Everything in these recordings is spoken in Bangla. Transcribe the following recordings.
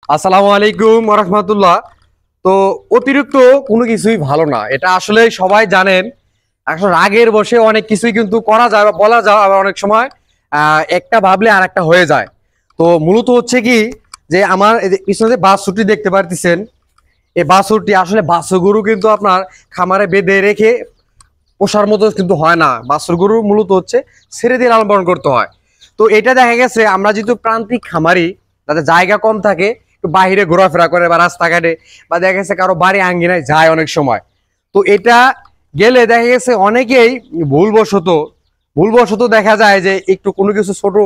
আসসালামু আলাইকুম ওয়া রাহমাতুল্লাহ। তো অতিরিক্ত কোনো কিছুই ভালো না, এটা আসলে সবাই জানেন। আসলে রাগের বশে অনেক কিছুই কিন্তু করা যায় বা বলা যায়, আবার অনেক সময় একটা ভাবলে আর একটা হয়ে যায়। তো মূলত হচ্ছে কি, যে আমার এই যে পিছনে যে বাছুরটি দেখতে পারতেছেন, এই বাছুরটি আসলে বাছুর গরু কিন্তু আপনার খামারে বেঁধে রেখে পোষার মতো কিন্তু হয় না। বাছুর গরু মূলত হচ্ছে ছেড়ে দিয়ে লালন পালন করতে হয়। তো এটা দেখা গেছে আমরা যেহেতু প্রান্তিক খামারি, তাদের জায়গা কম থাকে, একটু বাইরে ঘোরাফেরা করে বা রাস্তাঘাটে বা দেখা গেছে কারো বাড়ি আঙ্গিনায় যায় অনেক সময়। তো এটা গেলে দেখা গেছে অনেকেই ভুলবশত দেখা যায় যে একটু কোনো কিছু ছোট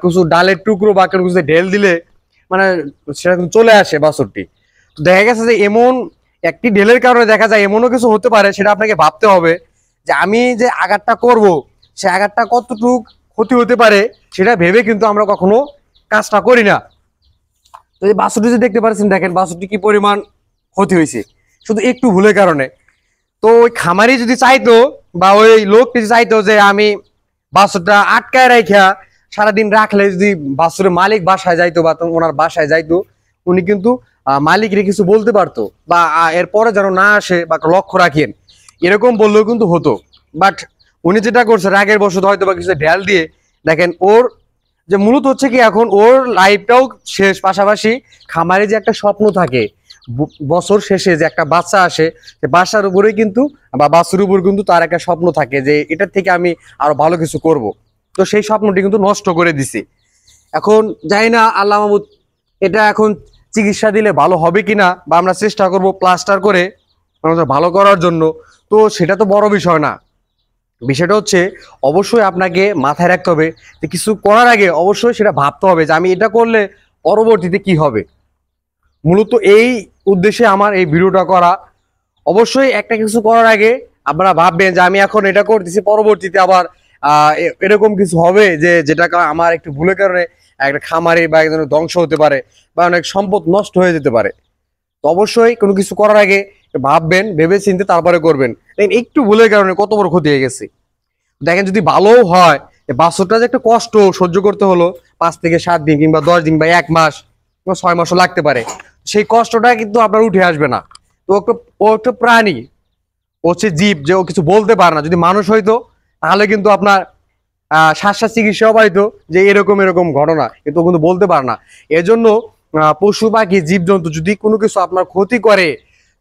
কিছু ডালের টুকরো বা কোনো কিছু ঢেল দিলে মানে সেটা কিন্তু চলে আসে বাছুরটি। তো দেখা গেছে যে এমন একটি ঢেলের কারণে দেখা যায় এমনও কিছু হতে পারে, সেটা আপনাকে ভাবতে হবে যে আমি যে আঘাতটা করব, সে আঘাতটা কতটুক ক্ষতি হতে পারে সেটা ভেবে কিন্তু আমরা কখনো কাজটা করি না। তো এই বাছুরটি যে দেখতে পাচ্ছেন, দেখেন বাছুরটি কি পরিমাণ ক্ষতি হয়েছে শুধু একটু ভুলের কারণে। তো ওই খামারি যদি চাইতো বা ওই লোকটি চাইতো যে আমি বাছুরটা আটকায় রাখা সারাদিন রাখলে, যদি বাছুরের মালিক বাসায় যাইতো বা ওনার বাসায় যাইতো, উনি কিন্তু মালিকরে কিছু বলতে পারতো বা এরপরে যেন না আসে বা লক্ষ্য রাখেন, এরকম বললেও কিন্তু হতো। বাট উনি যেটা করছে রাগের বশত হয়তো বা কিছু ঢেল দিয়ে, দেখেন ওর যে মূলত হচ্ছে কি এখন ওর লাইফটাও শেষ, পাশাপাশি খামারে যে একটা স্বপ্ন থাকে বছর শেষে যে একটা বাচ্চা আসে, সে বাচ্চার উপরেই কিন্তু বা বাচ্চার উপর কিন্তু তার একটা স্বপ্ন থাকে যে এটার থেকে আমি আরো ভালো কিছু করব। তো সেই স্বপ্নটি কিন্তু নষ্ট করে দিছে। এখন জানি না আল্লাহ মাহমুদ এটা এখন চিকিৎসা দিলে ভালো হবে কিনা, বা আমরা চেষ্টা করব প্লাস্টার করে ভালো করার জন্য। তো সেটা তো বড় বিষয় না। বিষয়টা হচ্ছে অবশ্যই আপনাকে মাথায় রাখতে হবে যে কিছু করার আগে অবশ্যই সেটা ভাবতে হবে যে আমি এটা করলে পরবর্তীতে কি হবে। মূলত এই উদ্দেশ্যে আমার এই ভিডিওটা করা। অবশ্যই একটা কিছু করার আগে আপনারা ভাববেন যে আমি এখন এটা করতেছি, পরবর্তীতে আবার এরকম কিছু হবে যে যেটা আমার একটু ভুলের কারণে একটা খামারে বা একজনের ধ্বংস হতে পারে বা অনেক সম্পদ নষ্ট হয়ে যেতে পারে। তো অবশ্যই কোনো কিছু করার আগে ভাববেন, ভেবে চিন্তে তারপরে করবেন। দেখেন একটু ভুলের কারণে কত বড় ক্ষতি হয়ে গেছে। দেখেন যদি ভালোও হয়, বাছুরটা যে একটা কষ্ট সহ্য করতে হলো 5 থেকে 7 দিন কিংবা 10 দিন বা 1 মাস কিংবা 6 মাসও লাগতে পারে, সেই কষ্টটা কিন্তু আপনার উঠে আসবে না। তো ও একটা প্রাণী, ও হচ্ছে জীব, যে ও কিছু বলতে পারে না। যদি মানুষ হইতো তাহলে কিন্তু আপনার শ্বাস চিকিৎসাও পাইতো যে এরকম এরকম ঘটনা, কিন্তু ও কিন্তু বলতে পারে না। এজন্য পশু পাখি জীবজন্তু যদি কোনো কিছু আপনার ক্ষতি করে,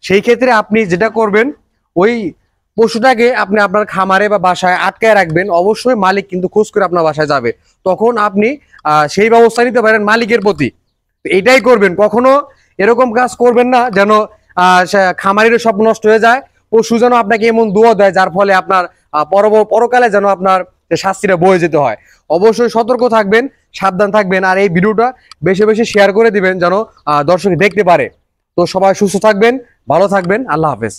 সেই ক্ষেত্রে আপনি যেটা করবেন, ওই পশুটাকে আপনি আপনার খামারে বা বাসায় আটকায় রাখবেন। অবশ্যই মালিক কিন্তু খোঁজ করে আপনার বাসায় যাবে, তখন আপনি সেই ব্যবস্থা নিতে পারেন মালিকের প্রতি। এটাই করবেন, কখনো এরকম কাজ করবেন না যেন খামারের সব নষ্ট হয়ে যায়। পশু যেন আপনাকে এমন দোয়া দেয় যার ফলে আপনার পরকালে যেন আপনার শাস্তিটা বয়ে যেতে হয়। অবশ্যই সতর্ক থাকবেন, সাবধান থাকবেন, আর এই ভিডিওটা বেশি বেশি শেয়ার করে দিবেন যেন দর্শক দেখতে পারে। তো সবাই সুস্থ থাকবেন, ভালো থাকবেন, আল্লাহ হাফেজ।